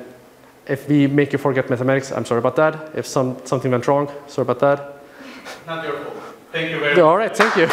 [SPEAKER 1] if we make you forget mathematics, I'm sorry about that. If something went wrong, sorry about that.
[SPEAKER 2] Not your fault. Thank you very much.
[SPEAKER 1] All right, thank you.